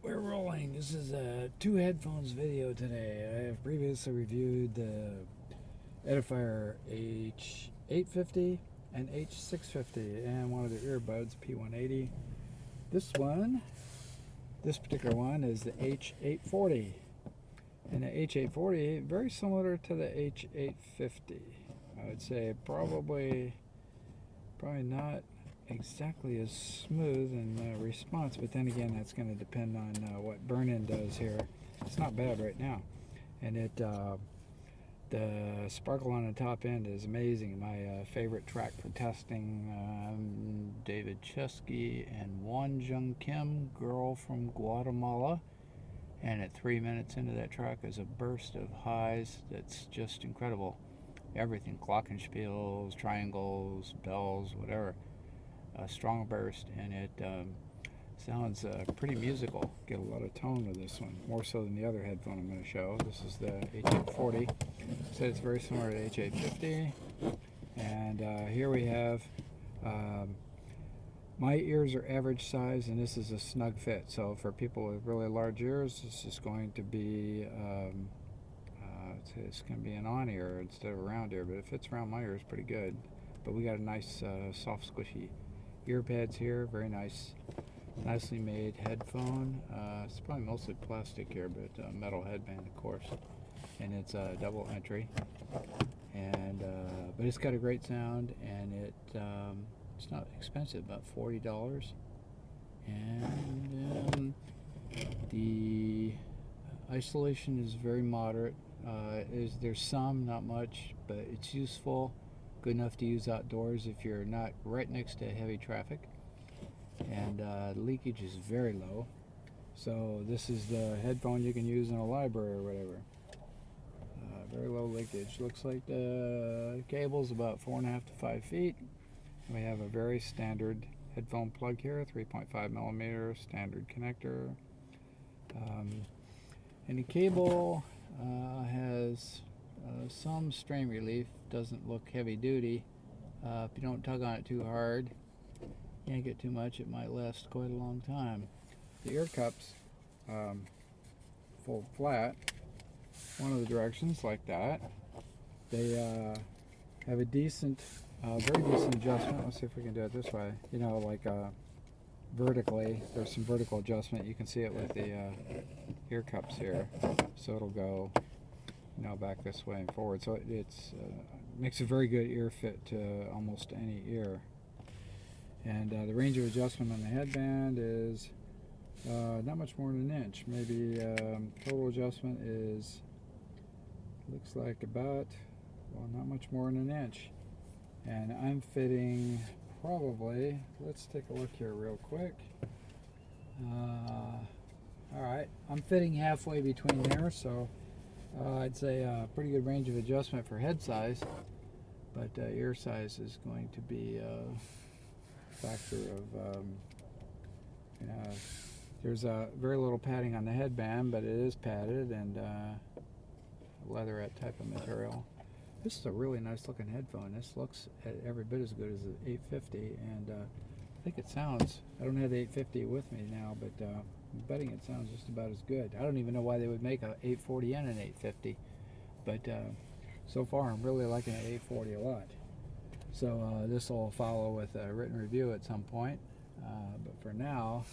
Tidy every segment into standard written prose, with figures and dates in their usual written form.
We're rolling. This is a two headphones video today. I have previously reviewed the Edifier H850 and H650 and one of the earbuds, P180. This particular one is the H840. And the H840, very similar to the H850. I would say probably not exactly as smooth in response, but then again, that's going to depend on what burn-in does here. It's not bad right now, and the sparkle on the top end is amazing. My favorite track for testing, David Chesky and Won Jung Kim, Girl from Guatemala, and at 3 minutes into that track is a burst of highs that's just incredible. Everything, glockenspiels, triangles, bells, whatever. A strong burst, and it sounds pretty musical. Get a lot of tone with this one, more so than the other headphone I'm going to show. This is the H840. Said it's very similar to H850, and here we have my ears are average size, and this is a snug fit. So for people with really large ears, this is going to be it's going to be an on ear instead of a round ear, but it fits around my ears pretty good. But we got a nice soft squishy ear pads here, very nice, nicely made headphone. It's probably mostly plastic here, but metal headband, of course, and it's a double entry, and but it's got a great sound, and it's not expensive, about $40, and the isolation is very moderate. There's some, not much, but it's useful. Good enough to use outdoors if you're not right next to heavy traffic, and leakage is very low. So this is the headphone you can use in a library or whatever. Very low leakage. Looks like the cable's about 4.5 to 5 feet. We have a very standard headphone plug here, 3.5 millimeter standard connector. And the cable has some strain relief. Doesn't look heavy duty. If you don't tug on it too hard, can't get too much, it might last quite a long time. The ear cups fold flat one of the directions like that. They have a decent, very decent adjustment. Let's see if we can do it this way. You know, like vertically, there's some vertical adjustment. You can see it with the ear cups here. So it'll go, you know, back this way and forward. So it's makes a very good ear fit to almost any ear. And the range of adjustment on the headband is not much more than an inch. Maybe total adjustment is, looks like about, well, not much more than an inch. And I'm fitting probably, let's take a look here real quick. Alright, I'm fitting halfway between there, so I'd say a pretty good range of adjustment for head size, but ear size is going to be a factor of, you know, there's very little padding on the headband, but it is padded, and leatherette type of material. This is a really nice looking headphone. This looks every bit as good as the 850, and I think it sounds, I don't have the 850 with me now, but I'm betting it sounds just about as good. I don't even know why they would make a 840 and an 850, but so far I'm really liking the 840 a lot. So this will follow with a written review at some point, but for now,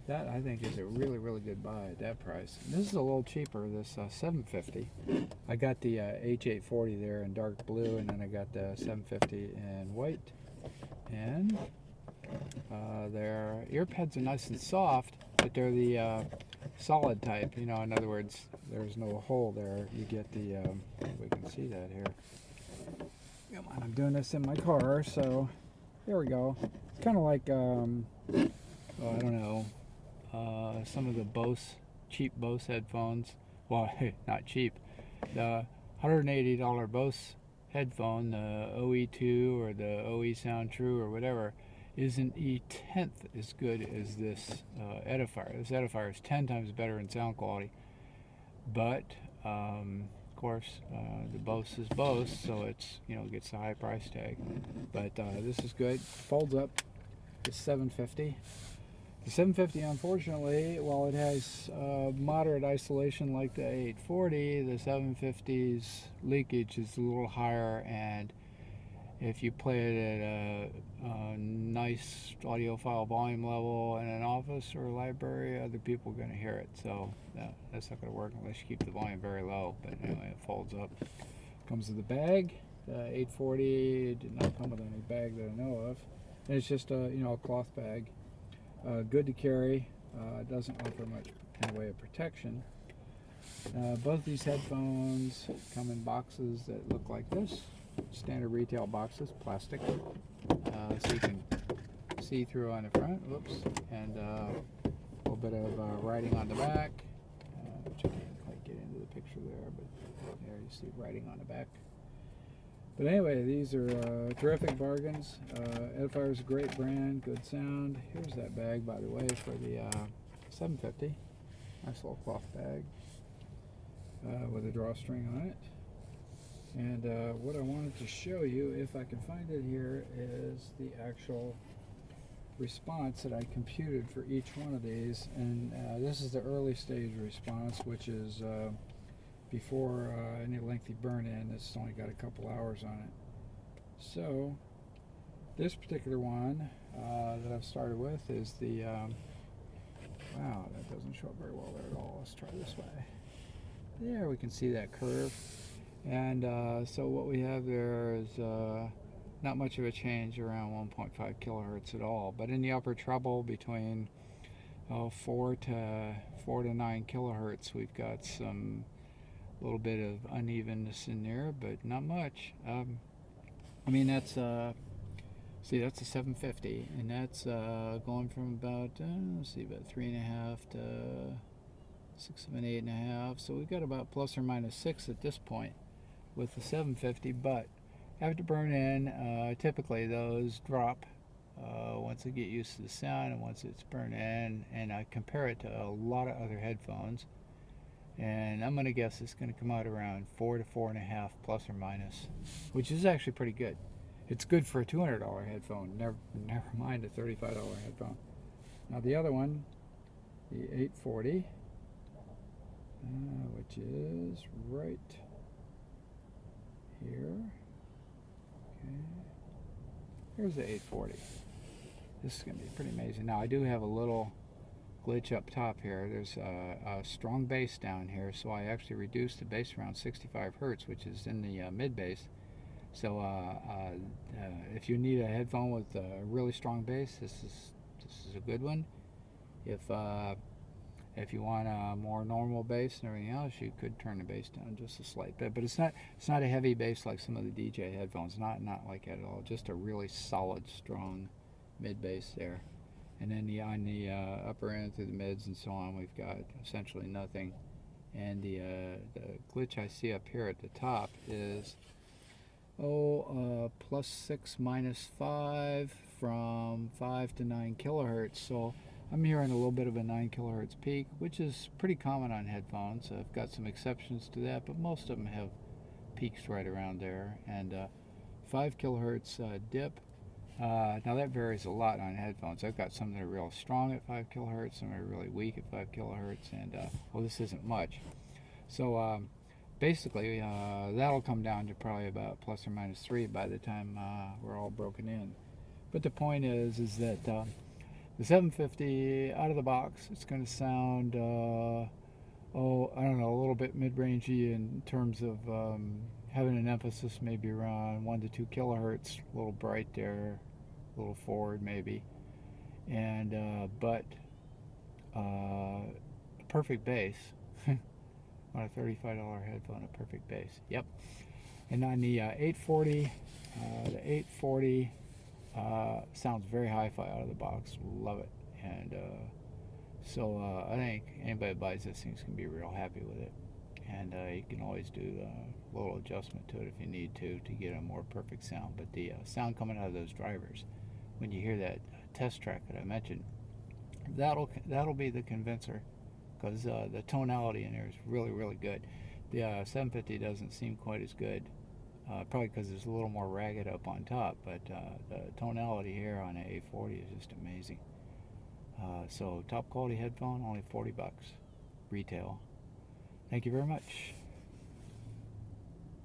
that I think is a really, really good buy at that price. And this is a little cheaper, this 750. I got the H840 there in dark blue, and then I got the 750 in white. And their ear pads are nice and soft, but they're the solid type. You know, in other words, there's no hole there. You get the, we can see that here. Come on, I'm doing this in my car, so there we go. It's kind of like, oh, I don't know, some of the Bose, cheap Bose headphones. Well, not cheap. The $180 Bose headphone, the OE2 or the OE Sound True or whatever, isn't a tenth as good as this Edifier. This Edifier is 10 times better in sound quality, but of course the Bose is Bose, so it's, you know, gets the high price tag. But this is good. Folds up. It's $750. The 750, unfortunately, while it has moderate isolation like the 840, the 750's leakage is a little higher, and if you play it at a nice audiophile volume level in an office or a library, other people are going to hear it. So that's not going to work unless you keep the volume very low. But anyway, it folds up. Comes with a bag. The 840 did not come with any bag that I know of. And it's just a cloth bag. Good to carry. Doesn't offer much in the way of protection. Both these headphones come in boxes that look like this. Standard retail boxes, plastic, so you can see through on the front. Whoops, and a little bit of writing on the back, which I can't quite get into the picture there, but there you see writing on the back. But anyway, these are terrific bargains. Edifier is a great brand, good sound. Here's that bag, by the way, for the 750. Nice little cloth bag with a drawstring on it. And what I wanted to show you, if I can find it here, is the actual response that I computed for each one of these. And this is the early stage response, which is before any lengthy burn-in. It's only got a couple hours on it. So this particular one that I've started with is the wow, that doesn't show up very well there at all. Let's try this way. There, we can see that curve. And so what we have there is not much of a change, around 1.5 kilohertz at all. But in the upper treble, between 4 to 9 kilohertz, we've got some little bit of unevenness in there, but not much. I mean, that's see, that's a 750, and that's going from about let's see, about 3.5 to 6, 7, 8.5. So we've got about plus or minus 6 at this point with the 750, but after burn in, typically those drop once they get used to the sound and once it's burned in. And I compare it to a lot of other headphones, and I'm going to guess it's going to come out around 4 to 4.5 plus or minus, which is actually pretty good. It's good for a $200 headphone, never mind a $35 headphone. Now the other one, the 840, which is right here. Okay. Here's the 840. This is going to be pretty amazing. Now I do have a little glitch up top here. There's a strong bass down here, so I actually reduced the bass around 65 hertz, which is in the mid bass. So if you need a headphone with a really strong bass, this is a good one. If you want a more normal bass and everything else, you could turn the bass down just a slight bit. But it's not a heavy bass like some of the DJ headphones. Not like that at all. Just a really solid, strong mid bass there. And then on the upper end through the mids and so on, we've got essentially nothing. And the glitch I see up here at the top is plus 6 minus 5 from 5 to 9 kilohertz. So I'm hearing a little bit of a 9 kilohertz peak, which is pretty common on headphones. I've got some exceptions to that, but most of them have peaks right around there. And 5 kilohertz dip. Now that varies a lot on headphones. I've got some that are real strong at 5 kilohertz, some are really weak at 5 kilohertz, and well, this isn't much. So basically, that'll come down to probably about plus or minus 3 by the time we're all broken in. But the point is that the 750 out of the box, it's going to sound, I don't know, a little bit mid-rangey in terms of having an emphasis maybe around 1 to 2 kilohertz, a little bright there, a little forward maybe, and but perfect bass on a $35 headphone, a perfect bass. Yep. And on the 840, the 840 sounds very hi-fi out of the box. Love it. And so I think anybody that buys this thing's gonna be real happy with it. And you can always do a little adjustment to it if you need to get a more perfect sound. But the sound coming out of those drivers, when you hear that test track that I mentioned, that'll be the convincer, because the tonality in there is really, really good. The 750 doesn't seem quite as good, probably because it's a little more ragged up on top, but the tonality here on the 840 is just amazing. So top quality headphone, only 40 bucks retail. Thank you very much.